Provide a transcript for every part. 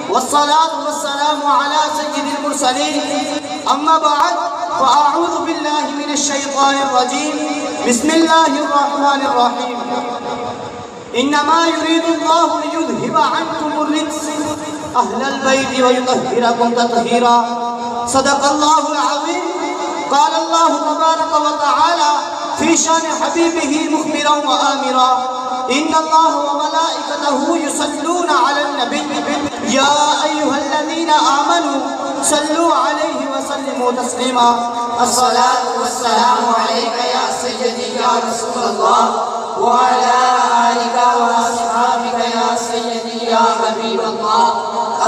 والصلاة والسلام على سيد المرسلين أما بعد فأعوذ بالله من الشيطان الرجيم بسم الله الرحمن الرحيم إنما يريد الله ليذهب عنكم الرجس أهل البيت ويطهركم تطهيرا صدق الله العظيم قال الله تبارك وتعالى في شان حبيبه مخبرا وآمرا إن الله وملائكته يصلون على النبي يا أيها الذين آمنوا صلوا عليه وسلموا تسليما الصلاة والسلام عليك يا سيدي يا رسول الله وعلى آلك وأصحابك يا سيدي يا حبيب الله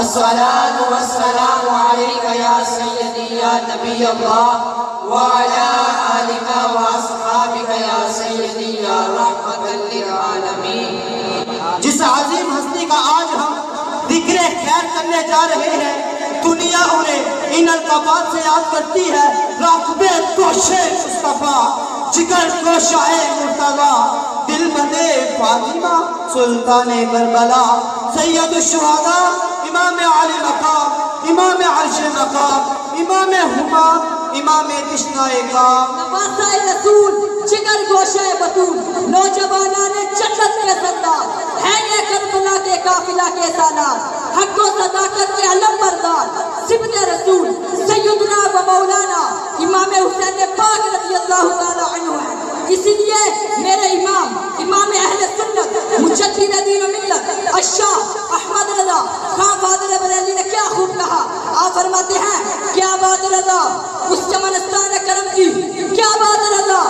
الصلاة والسلام عليك يا سيدي يا نبي الله وعلى آلك وأصحابك يا سيدي يا رحمة للعالمين. جس عظیم ہستی کا آج ہم ذکر خیر کرنے جا رہے ہیں دنیا انہیں ان القابات سے یاد کرتی ہے راکب کوش مصطفیٰ جگر کوشہ مرتضیٰ دل بندے فاطمہ سلطان کربلا سید الشہداء امام علی مقام امام عرش مقام امام ہما امام تشنائے کام نواسہ رسول جگر گوشہ بطول نوجوانان جنت کے سردار ہے یہ کربلا کے قافلہ کے سالار حق و صداقت کے علم بردار صفت رسول سیدنا و مولانا امام حسین پاک رضی اللہ تعالی عنہ ہے. اسی لیے میرے امام اہل سنت مجدد دین و ملت الشاہ احمد رضا خان فاضل بریلوی نے کیا خوب کہا. آپ فرماتے ہیں کیا بات رضا اس چمنستان کرم کی کیا بات رضا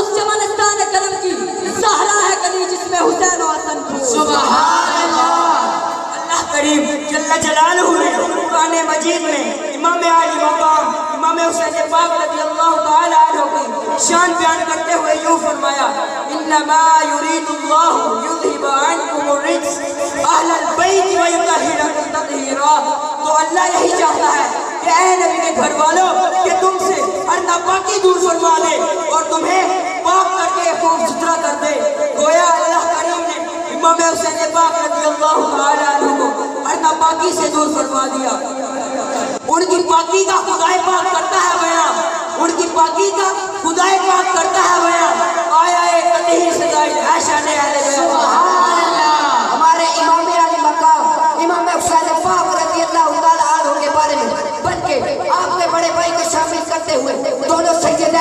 اس چمنستان کرم کی زہرا ہے گلی جس میں حسین و حسن کو. سبحان اللہ. اللہ کریم جل جلالہ نے قرآن مجید میں امام علی مقام امام حسین پاک رضی اللہ تعالی عنہ کی شان بیان کرتے ہوئے یوں فرمایا انما یرید اللہ یذہب عنکم الرجس اہل البیت ویطہرکم تطہیرا. تو اللہ یہی چاہتا ہے کہ اے نبی کے گھر والوں کہ تم سے ہر ناپاکی دور فرما دے اور تمہیں پاک کر کے خوب ستھرا کر دے. گویا اللہ کریم نے امام حسین پاک رضی اللہ تعالی عنہ کو ہر ناپاکی سے دور فرما دیا. ان کی پاکی کا خدائے پاک کرتا ہے بیان ان کی پاکی کا خدائے پاک کرتا ہے بیان آیا ایک تطہیر سے ظاہر ہے شان اہل بیت. سبحان اللہ. ہمارے امام علی مقام امام حسین پاک رضی اللہ تعالی عنہ کے بارے میں بلکہ آپ کے بڑے بھائی کو شامل کرتے ہوئے دونوں سیدین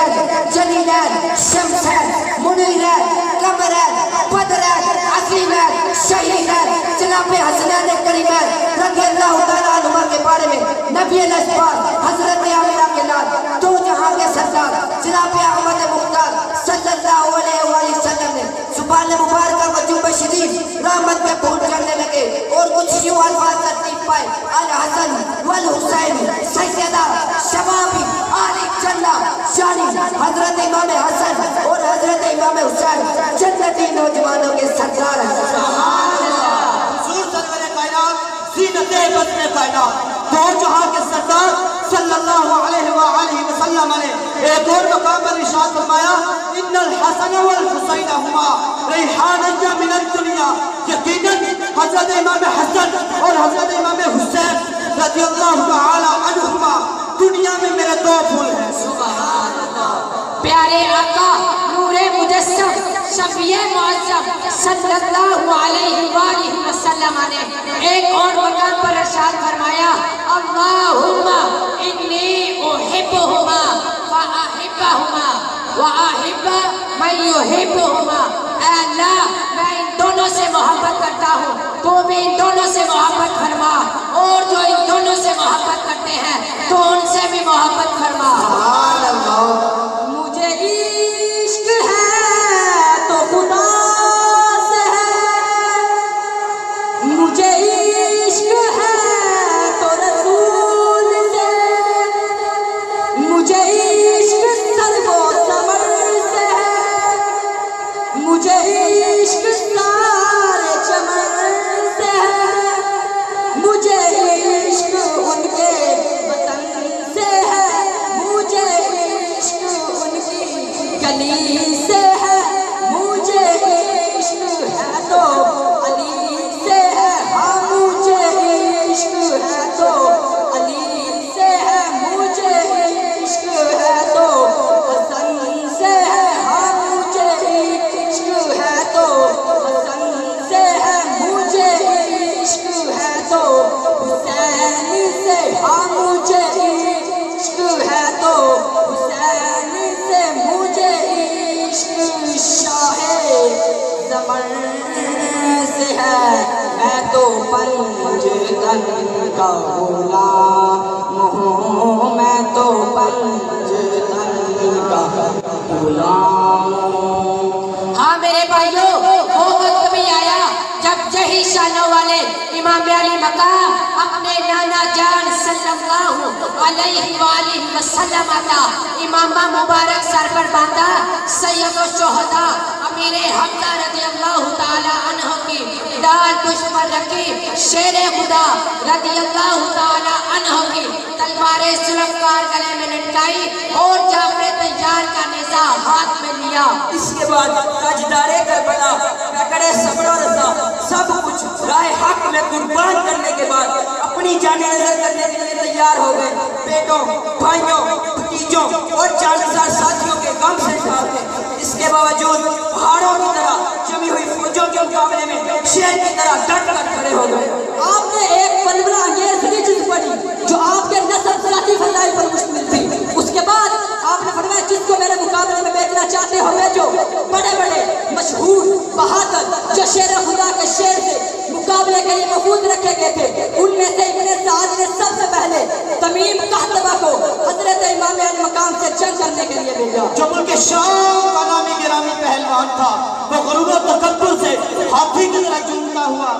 جلیلین شمسین منیرین قمرین بدرین عظیمین شہیدین جناب حسنین کریمین رضی اللہ تعالی عنہ کے بارے میں نبی الاسبار حضرت عامرہ کے لال دو جہاں کے سردار جناب احمد مختار صلی اللہ علیہ وآلہ وسلم نے زبان مبارکہ وجوب شدید رحمت میں پھول چڑھنے لگے اور کچھ یوں الفاظ ترتیب پائے الحسن والحسین سیدہ شبابی علی جنہ شانی حضرت امام حسن اور حضرت امام حسین جنتی نوجوانوں کے سردار ہیں. سبحان اللہ. حضور سرور کائنات زینت بدن کائنات دو جہاں کے سردار صلی اللہ علیہ وآلہ وسلم نے ایک اور مقام پر ارشاد فرمایا ان الحسن والحسین ہما ریحانیہ من الدنیا. یقیناً حضرت امام حسن اور حضرت امام حسین رضی اللہ تعالی عنہما دنیا میں میرے دو پھول ہیں. سبحان اللہ. پیارے آقا نور مجسم شفیع معظم صلی اللہ علیہ وآلہ وسلم نے ایک اور مقام پر ارشاد فرمایا اللہم انی احبہما فاحبہما واحب من یحبہما. اے اللہ میں ان دونوں سے محبت کرتا ہوں تو بھی ان دونوں سے محبت فرما اور جو ان دونوں سے محبت کرتے ہیں تو ان سے بھی محبت فرما. سبحان اللہ. مجھے عشق ہے تو خدا سے ہے مجھے عشق ہے تو رسول سے مجھے عشق سر و سمر سے ہے مجھے عشق سارے چمن سے ہے مجھے عشق ان کے وطن سے ہے مجھے عشق ان کی گلی سے ہے مجھے عشق ہے تو علی سے ہے ہاں مجھے پنج تن کا غلام ہوں، میں تو پنج تن کا غلام ہوں۔ ہاں میرے بھائیوں، وہ وقت بھی آیا جب یہی شانوں والے امام علی مقام اپنے نانا جان صلی اللہ علیہ وآلہ وسلم کا امامہ مبارک سر پر باندھا، سید الشہداء امیر حمزہ رضی اللہ تعالی عنہ کی ڈال پشت پر رکھی، شیر خدا رضی اللہ تعالی عنہ کی تلوار ذوالفقار گلے میں لٹکائی اور جعفر طیار کا نیزہ ہاتھ میں لیا۔ اس کے بعد تاجدار کربلا پیکڑے صبر و رضا سب کچھ راہ حق میں قربان کرنے کے بعد اپنی جانیں نظر کرنے کے لیے تیار ہو گئے۔ بیٹوں، بھائیوں، بھتیجوں اور جانسار ساتھیوں کے غم سے ڈھالتے، اس کے باوجود پہاڑوں کی طرح جمی ہوئی فوجوں کے مقابلے میں شیر کی طرح ڈٹ کر کھڑے ہو گئے۔ آپ نے ایک بلبلہ انگیز حدیث پڑھی جو آپ کے نصب ذاتی فضائل پر مشتمل تھی۔ اس کے بعد آپ نے فرمایا جس کو میرے مقابلے میں بیچنا چاہتے ہو بیچو۔ بڑے بڑے مشہور بہادر جو شیر خدا کے شیر سے مقابلے کے لیے مفود رکھے گئے تھے، ان میں سے ابن سعد نے سب سے پہلے تمیم قحطبہ کو حضرت امام علی مقام سے جنگ کرنے کے لیے بھیجا۔ جو ملک شام کا نامی گرامی پہلوان تھا، وہ غرور و تکبر سے ہاتھی کی طرح جھومتا ہوا،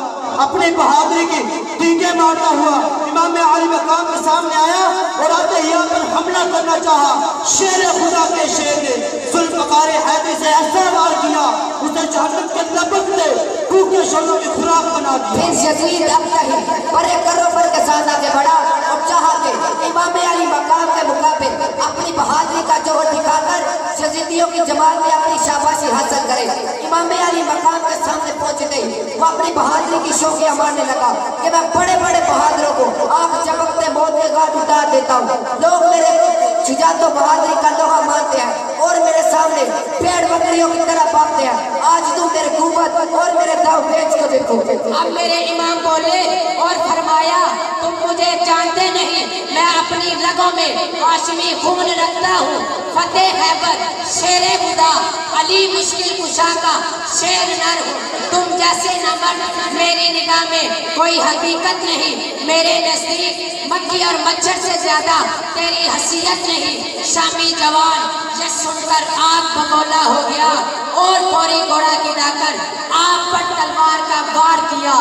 اپنی بہادری کی ٹینگیں مارتا ہوا امام علی مقام کے سامنے آیا اور آتے ہی پر حملہ کرنا چاہا۔ شیر خدا کے شیر نے ذوالفقار حیدری سے ایسا وار کیا، اسے جہنم کے لبک نے بھوکے شولوں کی خوراک بنا دیا۔ پھر یزید اب نہیں بڑے کروبر کے ساتھ آگے بڑھا اور چاہا کہ امام علی مقام کے مقابل اپنی بہادری کا جوہر دکھا کر یزیدیوں کی جماعت میں اپنی شاباشی حاصل کرے۔ امام علی مقام کے سامنے پہنچ گئی، وہ اپنی بہادری کی شوقیاں مارنے لگا کہ میں بڑے بڑے بہادروں کو آنکھ چمکتے موت کے گھاٹ اتار دیتا ہوں۔ لوگ میرے شجاعت و بہادری کا لوہا مانتے ہیں اور میرے سامنے بھیڑ بکریوں کی طرح بھاگتے ہیں۔ آج تم میرے قوت اور میرے داؤ پیچ کو دیکھو۔ اب میرے امام بولے اور فرمایا تم مجھے جانتے نہیں، میں اپنی رگوں میں ہاشمی خون رکھتا ہوں۔ فتح خیبر شیر خدا علی مشکل کشا کا شیر نر ہوں۔ تم جیسے نمبر میری نگاہ میں کوئی حقیقت نہیں، میرے نزدیک مکھی اور مچھر سے زیادہ تیری حیثیت نہیں۔ شامی جوان یہ سن کر آپ بگولا ہو گیا اور فوری گھوڑا گرا کر آپ پر تلوار کا وار کیا۔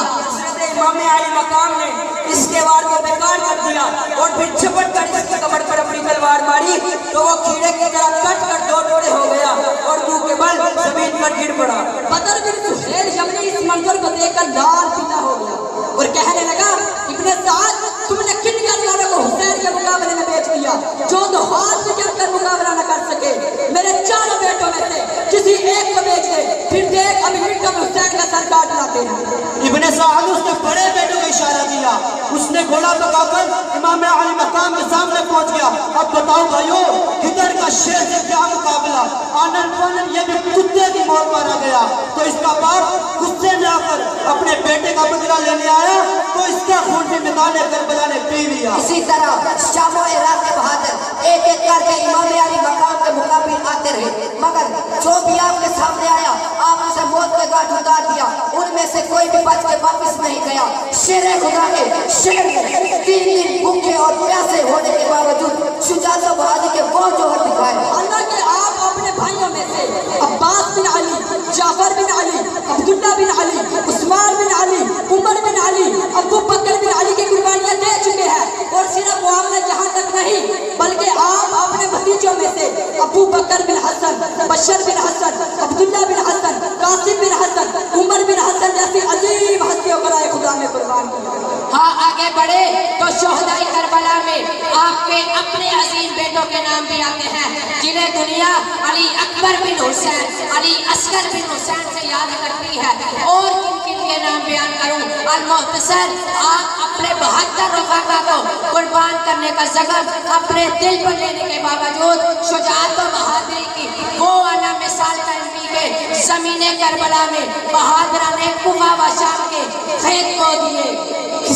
امام علی مقام نے اس کے وار کو بیکار کر دیا اور پھر جھپٹ کر اس کی کمر پر اپنی تلوار ماری تو وہ کھیڑے کی طرح کٹ کر دو ٹکڑے ہو گیا اور منہ کے بل زمین پر گر پڑا۔ بدر بن سہیل یمنی اس منظر کو دیکھ کر لال پیلا ہو گیا اور کہنے لگا ابن سعد تم نے کن جانوروں کو حسین کے مقابلے میں بیچ دیا جو دو ہاتھ سے جم کر مقابلہ نہ کر سکے؟ میرے چاروں بیٹوں میں سے کسی ایک کو بیچ دے، پھر دیکھ ابھی منٹوں میں حسین کا سر کاٹ لاتے ہیں۔ ابن سعد اس نے بڑے بیٹوں کا اشارہ دیا، اس نے گھوڑا پکا کر امام علی مقام کے سامنے پہنچ گیا۔ اب بتاؤ بھائیو، کدھر کا شیر سے کیا مقابلہ؟ آنن فانن یہ بھی کتے کی موت مارا گیا تو اس کا باپ غصے میں آ کر اپنے بیٹے کا بدلہ لینے آیا تو اس کا خون بھی میدان کربلا نے پی لیا۔ اسی طرح شام و عراق کے بہادر ایک ایک کر کے امام علی مقام کے مقابل آتے رہے، مگر جو بھی آپ کے سامنے آیا آپ اسے موت کے گھاٹ اتار دیا۔ ان میں سے کوئی بھی بچ کے واپس نہیں گیا۔ شیر خدا کے شیر نے 3 دن بھوکے اور پیاسے ہونے کے باوجود شجاعت و بہادری کے وہ جوہر دکھائے۔ حالانکہ آپ اپنے بھائیوں میں سے عباس بن علی، جعفر بن علی، عبداللہ بن علی، عثمان بن علی، عمر بن علی، ابو بکر بن علی کی قربانیاں دے چکے ہیں اور صرف معاملہ یہاں تک نہیں بلکہ آپ اپنے بھتیجوں میں سے ابو بکر بن حسن، بشر بن حسن، عبداللہ بن حسن، قاسم بن حسن، عمر بن حسن جیسی عظیم ہستیوں کو رائے خدا نے قربان کیا۔ ہاں آگے بڑھے تو شہدائے کربلا میں آپ کے اپنے عظیم بیٹوں کے نام بھی آتے ہیں جنہیں دنیا علی اکبر بن حسین، علی اصغر بن حسین سے یاد کرتی ہے۔ اور کن کن کے نام بیان کروں؟ المختصر آپ اپنے 72 رفقا کو قربان کرنے کا زخم اپنے دل پر لینے کے باوجود شجاعت و بہادری کی وہ اعلیٰ مثال قائم کی کہ زمین کربلا میں بہادران کوفہ و شام کے کھیت کو دیے۔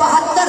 72